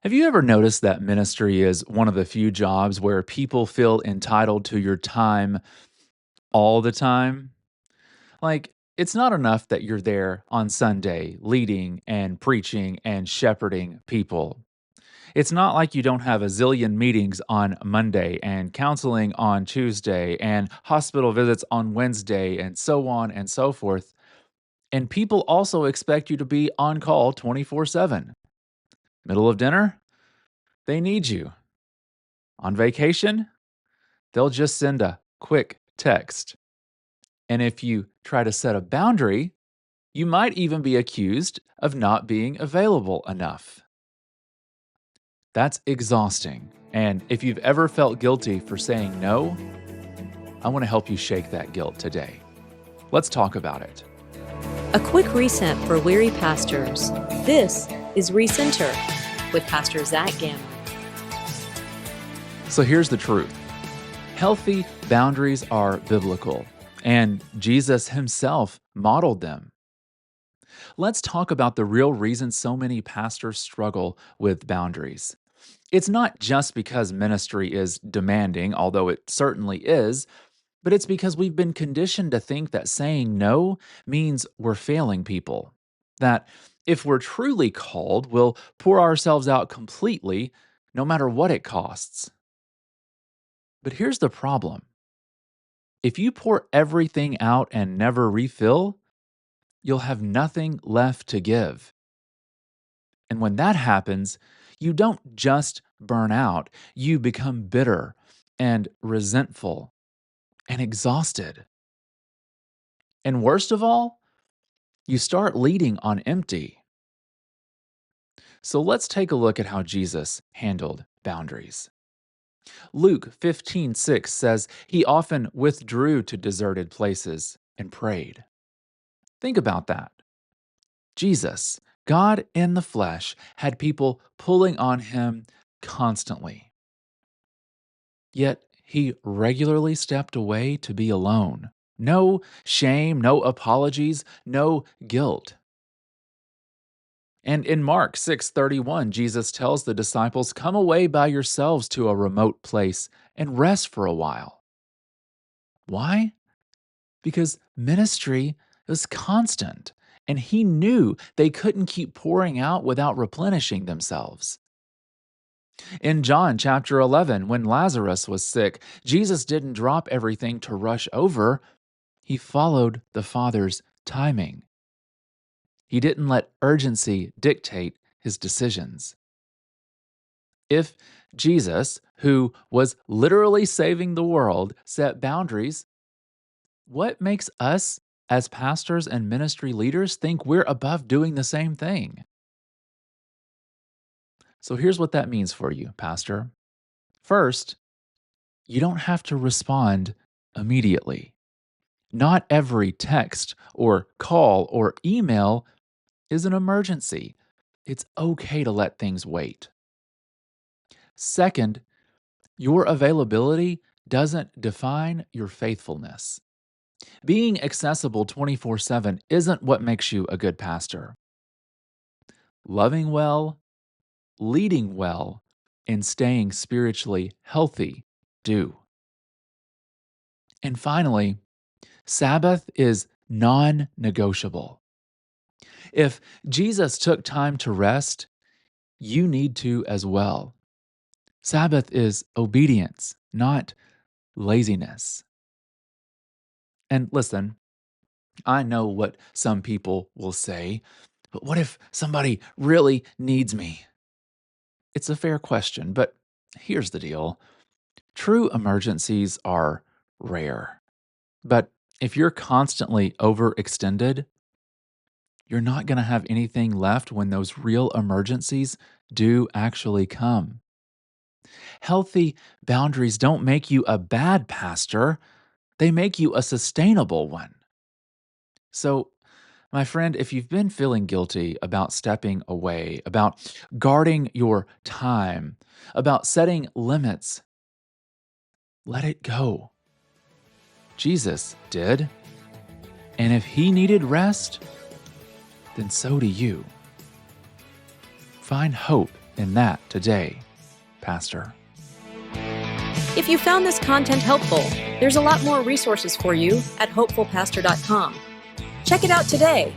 Have you ever noticed that ministry is one of the few jobs where people feel entitled to your time all the time? Like, it's not enough that you're there on Sunday leading and preaching and shepherding people. It's not like you don't have a zillion meetings on Monday and counseling on Tuesday and hospital visits on Wednesday and so on and so forth. And people also expect you to be on call 24/7. Middle of dinner? They need you. On vacation? They'll just send a quick text. And if you try to set a boundary, you might even be accused of not being available enough. That's exhausting. And if you've ever felt guilty for saying no, I want to help you shake that guilt today. Let's talk about it. A quick reset for weary pastors. This is Recenter with Pastor Zach Gamma. So here's the truth. Healthy boundaries are biblical, and Jesus himself modeled them. Let's talk about the real reason so many pastors struggle with boundaries. It's not just because ministry is demanding, although it certainly is, but it's because we've been conditioned to think that saying no means we're failing people. That if we're truly called, we'll pour ourselves out completely, no matter what it costs. But here's the problem. If you pour everything out and never refill, you'll have nothing left to give. And when that happens, you don't just burn out, you become bitter and resentful and exhausted. And worst of all, you start leading on empty. So let's take a look at how Jesus handled boundaries. Luke 15:6 says he often withdrew to deserted places and prayed. Think about that. Jesus, God in the flesh, had people pulling on him constantly. Yet he regularly stepped away to be alone. No shame, no apologies, no guilt. And in Mark 6:31, Jesus tells the disciples, "Come away by yourselves to a remote place and rest for a while." Why? Because ministry is constant, and he knew they couldn't keep pouring out without replenishing themselves. In John chapter 11, when Lazarus was sick, Jesus didn't drop everything to rush over. He followed the Father's timing. He didn't let urgency dictate his decisions. If Jesus, who was literally saving the world, set boundaries, what makes us as pastors and ministry leaders think we're above doing the same thing? So here's what that means for you, Pastor. First, you don't have to respond immediately. Not every text or call or email is an emergency. It's okay to let things wait. Second, your availability doesn't define your faithfulness. Being accessible 24/7 isn't what makes you a good pastor. Loving well, leading well, and staying spiritually healthy do. And finally, Sabbath is non negotiable. If Jesus took time to rest, you need to as well. Sabbath is obedience, not laziness. And listen, I know what some people will say, but what if somebody really needs me? It's a fair question, but here's the deal. True emergencies are rare. But if you're constantly overextended, you're not going to have anything left when those real emergencies do actually come. Healthy boundaries don't make you a bad pastor, they make you a sustainable one. So, my friend, if you've been feeling guilty about stepping away, about guarding your time, about setting limits, let it go. Jesus did. And if he needed rest, then so do you. Find hope in that today, Pastor. If you found this content helpful, there's a lot more resources for you at hopefulpastor.com. Check it out today